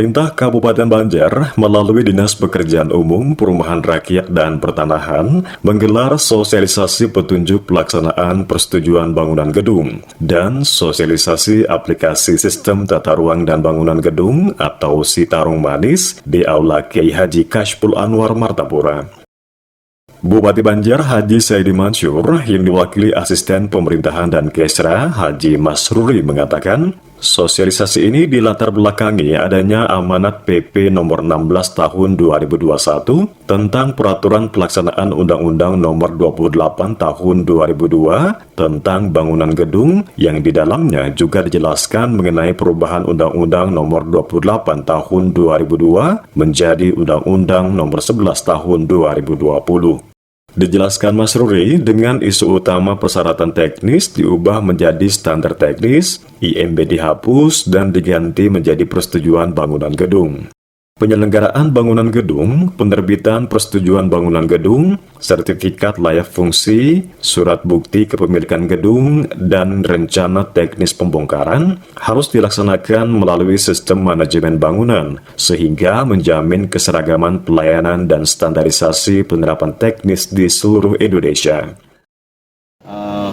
Pemerintah Kabupaten Banjar melalui Dinas Pekerjaan Umum, Perumahan Rakyat dan Pertanahan menggelar sosialisasi petunjuk pelaksanaan persetujuan bangunan gedung dan sosialisasi aplikasi sistem tata ruang dan bangunan gedung atau Sitarung Manis di Aula Kiai Haji Kashful Anwar Martapura. Bupati Banjar Haji Saidi Mansur yang diwakili Asisten Pemerintahan dan Kesra Haji Masruri mengatakan, sosialisasi ini dilatar belakangi adanya amanat PP nomor 16 tahun 2021 tentang peraturan pelaksanaan Undang-Undang nomor 28 tahun 2002 tentang bangunan gedung yang di dalamnya juga dijelaskan mengenai perubahan Undang-Undang nomor 28 tahun 2002 menjadi Undang-Undang nomor 11 tahun 2020. Dijelaskan Mas Ruri, dengan isu utama persyaratan teknis diubah menjadi standar teknis, IMB dihapus dan diganti menjadi persetujuan bangunan gedung. Penyelenggaraan bangunan gedung, penerbitan persetujuan bangunan gedung, sertifikat layak fungsi, surat bukti kepemilikan gedung, dan rencana teknis pembongkaran harus dilaksanakan melalui sistem manajemen bangunan, sehingga menjamin keseragaman pelayanan dan standarisasi penerapan teknis di seluruh Indonesia.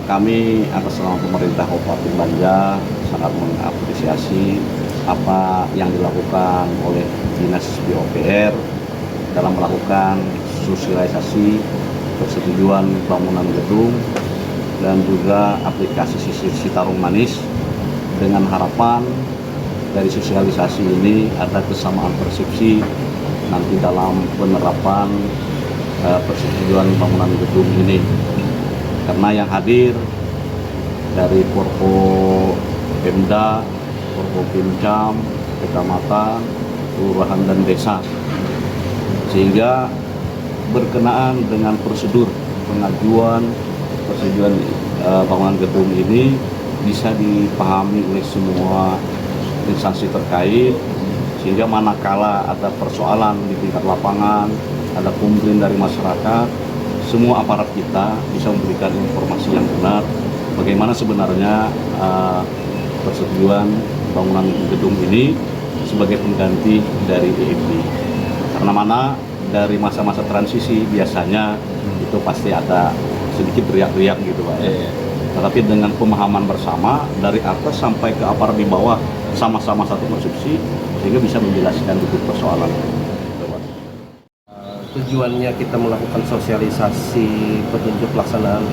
Kami atas nama pemerintah Kabupaten Banjar sangat mengapresiasi apa yang dilakukan oleh Dinas PUPR dalam melakukan sosialisasi persetujuan bangunan gedung dan juga aplikasi Sitarung Manis, dengan harapan dari sosialisasi ini ada kesamaan persepsi nanti dalam penerapan persetujuan bangunan gedung ini, karena yang hadir dari Porko Pemda, Porko Pincam, kecamatan, kelurahan dan desa, sehingga berkenaan dengan prosedur pengajuan persetujuan bangunan gedung ini bisa dipahami oleh semua instansi terkait, sehingga manakala ada persoalan di tingkat lapangan, ada komplain dari masyarakat, semua aparat kita bisa memberikan informasi yang benar bagaimana sebenarnya persetujuan bangunan gedung ini sebagai pengganti dari IMB. Karena mana dari masa-masa transisi biasanya itu pasti ada sedikit riak-riak gitu Pak ya. Tetapi dengan pemahaman bersama dari atas sampai ke aparat di bawah sama-sama satu persepsi, sehingga bisa menjelaskan duduk persoalan. Tujuannya kita melakukan sosialisasi petunjuk pelaksanaan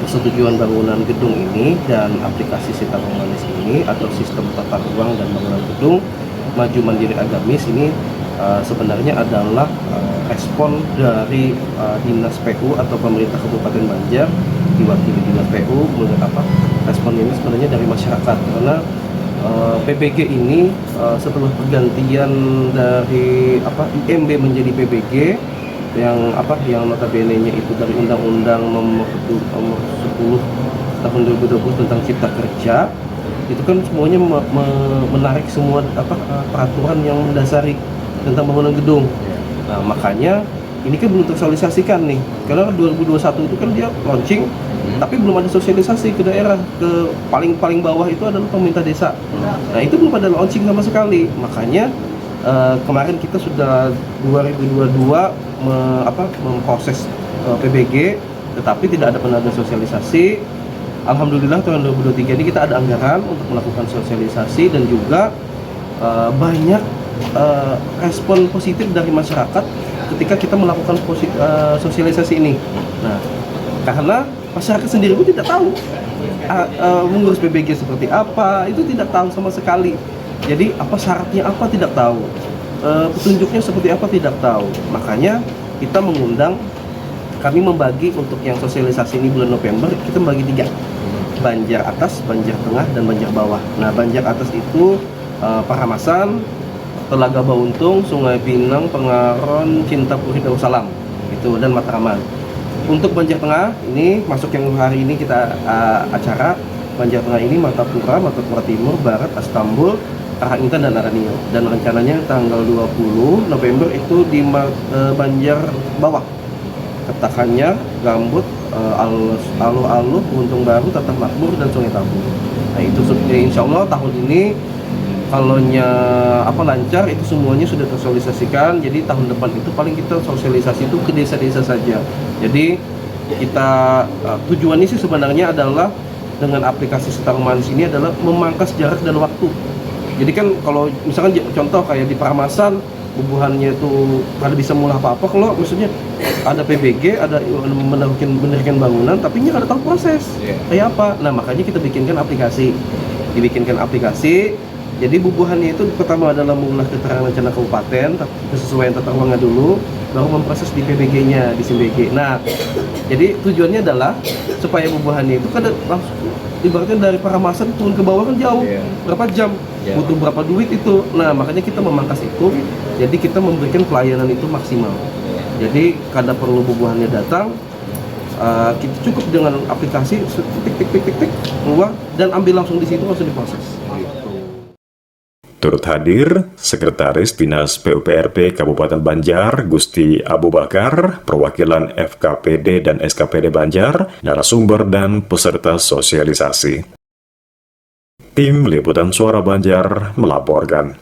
persetujuan bangunan gedung ini dan aplikasi Sitarung Manis ini atau sistem tata ruang dan bangunan gedung maju mandiri agamis ini sebenarnya adalah respon dari Dinas PU atau pemerintah Kabupaten Banjar diwakili Dinas PU. Respon ini sebenarnya dari masyarakat, karena PBG ini setelah pergantian dari IMB menjadi PBG yang notabene-nya itu dari Undang-Undang nomor 10 tahun 2020 tentang Cipta Kerja, itu kan semuanya menarik semua peraturan yang mendasari tentang bangunan gedung. Nah, makanya ini kan belum tersosialisasikan nih, karena 2021 itu kan dia launching, tapi belum ada sosialisasi ke daerah, ke paling bawah itu adalah pemerintah desa. Nah, itu belum ada launching sama sekali. Makanya kemarin kita sudah 2022 memproses PBG, tetapi tidak ada penanganan sosialisasi. Alhamdulillah tahun 2023 ini kita ada anggaran untuk melakukan sosialisasi dan juga banyak respon positif dari masyarakat ketika kita melakukan sosialisasi ini. Nah, karena masyarakat sendiri pun tidak tahu mengurus PBG seperti apa, itu tidak tahu sama sekali. Jadi apa syaratnya apa tidak tahu, petunjuknya seperti apa tidak tahu. Makanya kita kami membagi untuk yang sosialisasi ini bulan November, kita membagi 3, Banjar Atas, Banjar Tengah, dan Banjar Bawah. Nah, Banjar Atas itu Paramasan, Telaga Bauntung, Sungai Pinang, Pengaron, Cintapuri, Darussalam, itu, dan Matraman. Untuk Banjar Tengah ini masuk yang hari ini kita acara Banjar Tengah ini Martapura Timur, Barat, Astambul, Karangintan, dan Aranio. Dan rencananya tanggal 20 November itu di Banjar Bawah, Ketakannya, Gambut, Aluh, Guntung Baru, Tatah Makmur, dan Sungai Tabur. Nah, itu insya Allah tahun ini Kalaunya lancar, itu semuanya sudah tersosialisasikan. Jadi tahun depan itu paling kita sosialisasi itu ke desa-desa saja. Jadi kita tujuannya sih sebenarnya adalah dengan aplikasi Citarum Manis ini adalah memangkas jarak dan waktu. Jadi kan kalau misalkan contoh kayak di Paramasan, bubuhannya itu ada bisa mulai apa-apa, kalau maksudnya ada PBG, ada mendirikan bangunan, tapi nggak ada tahu proses kayak apa. Nah makanya kita dibikinkan aplikasi. Jadi bubuhannya itu pertama adalah mengolah keterangan rencana kabupaten, kesesuaian tata ruangnya dulu, baru memproses di PBG-nya, di SIMBG. Nah, jadi tujuannya adalah supaya bubuhannya itu kada langsung, ibaratnya dari Paramasan turun ke bawah kan jauh, berapa jam, butuh berapa duit itu. Nah, makanya kita memangkas itu, jadi kita memberikan pelayanan itu maksimal. Jadi kada perlu bubuhannya datang, kita cukup dengan aplikasi tik keluar dan ambil langsung di situ, langsung diproses. Turut hadir Sekretaris Dinas PUPRP Kabupaten Banjar Gusti Abu Bakar, perwakilan FKPD dan SKPD Banjar, narasumber dan peserta sosialisasi. Tim Liputan Suara Banjar melaporkan.